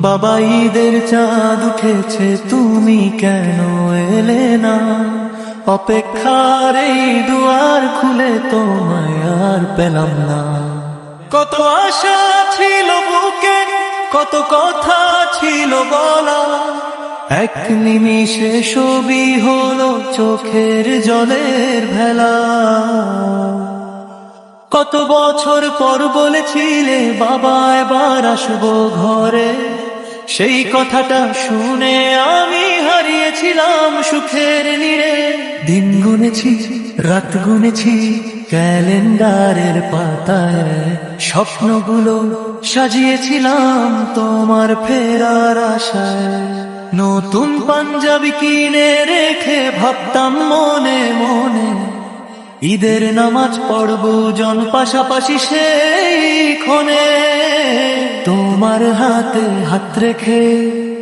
বাবা ঈদের চাঁদ উঠেছে, তুমি কেন এলে না? অপেক্ষার এই দুয়ার খুলে তোমায় আর পেলাম না। কত আশা ছিল বুকে, কত কথা ছিল বলা, এক নিমিষে সবই হলো চোখের জলের ভেলা। কত বছর পর বলেছিলে বাবা এবার আসবো ঘরে, সেই কথাটা শুনে আমি হারিয়েছিলাম সুখের নীড়ে। দিন গুনেছি, রাত গুনেছি, ক্যালেন্ডারের পাতায় স্বপ্নগুলো সাজিয়েছিলাম তোমার ফেরার আশায়। নতুন পাঞ্জাবি কিনে রেখে ভাবতাম মনে মনে, ঈদের নামাজ পড়ব জন পাশাপাশি সেই ক্ষণে। তোমার হাতে হাত রেখে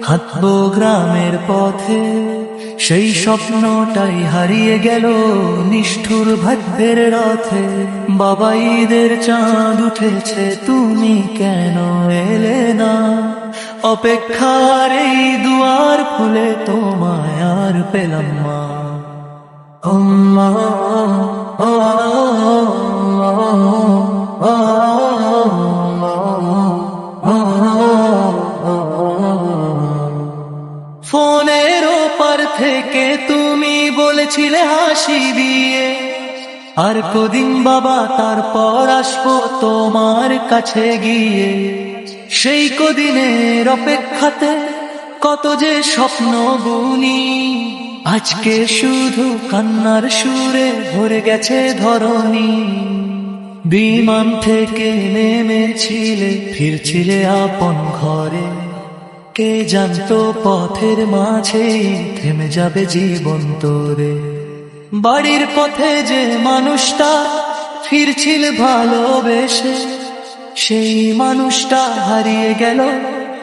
হাঁটবো গ্রামের পথে, সেই স্বপ্নটাই হারিয়ে গেল নিষ্ঠুর ভাগ্যের রথে। বাবা ঈদের চাঁদ উঠেছে, তুমি কেন এলে না? অপেক্ষার এই দুয়ার খুলে তোমায় আর পেলাম না। ফোনের ওপার থেকে তুমি বলেছিলে হাসি দিয়ে, আর কদিন বাবা তারপর আসবো তোমার কাছে গিয়ে। সেই কদিনের অপেক্ষাতে কত যে স্বপ্ন বুনি, আজকে শুধু কান্নার সুরে ভরে গেছে ধরণী। বিমান থেকে নেমেছিলে, ফিরছিলে আপন ঘরে, কে জানতো পথের মাঝে থেমে যাবে জীবন তোরে। বাড়ির পথে যে মানুষটা ফিরছিল ভালোবেসে, সেই মানুষটা হারিয়ে গেল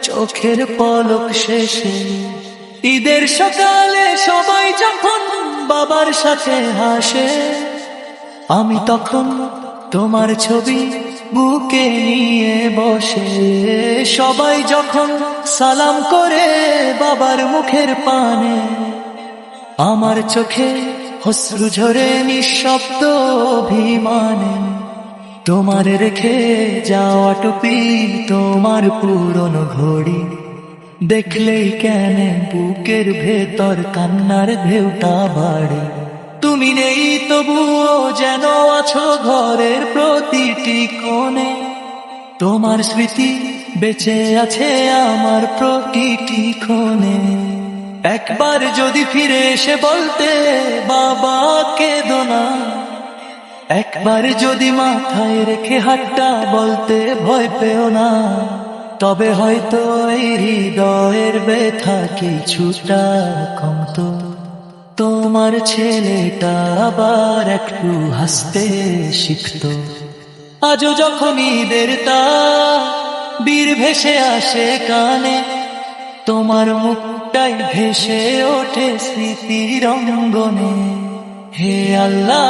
চোখের পলক শেষে। ঈদের সকালে সবাই যখন বাবার সাথে হাসে, আমি তখন তোমার ছবি বুকে নিয়ে বসে। সবাই যখন সালাম করে বাবার মুখের পানে, আমার চোখে অশ্রু ঝরে নিঃশব্দ অভিমানে। তোমার রেখে যাওয়া টুপি, তোমার পুরনো ঘড়ি দেখলেই কেন বুকের ভেতর কান্নার ঢেউটা বাড়ে। তুমি নেই তবুও যেন আছো ঘরের প্রতিটি কোণে, তোমার স্মৃতি বেঁচে আছে আমার প্রতিটি ক্ষণে। একবার যদি ফিরে এসে বলতে বাবা কেঁদো না, একবার যদি মাথায় রেখে হাতটা বলতে ভয় পেও না, তবে হয়তো এই হৃদয়ের ব্যথা কিছুটা কমতো। তোমার ছেলেটা আবার একটু হাসতে শিখতো। আজও যখন ঈদের বীর ভেসে আসে কানে, তোমার মুখটাই ভেসে ওঠে স্মৃতির অঙ্গনে। হে আল্লাহ,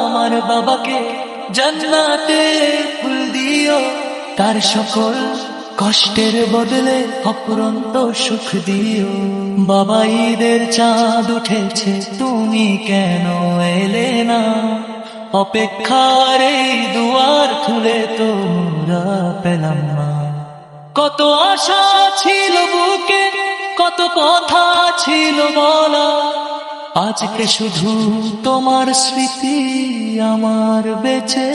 আমার বাবাকে জান্নাতে ফুল দিও, তার সকল কষ্টের বদলে অপুরন্ত সুখ দিও। বাবা ঈদের চাঁদ উঠেছে, তুমি কেন এলে না? অপেক্ষার এই দুয়ার খুলে তোমরা পেলাম না। কত আশা ছিল বুকে, কত কথা ছিল বলা, আজকে শুধু তোমার স্মৃতি আমার বেঁচে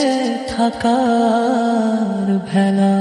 থাকার ভেলা।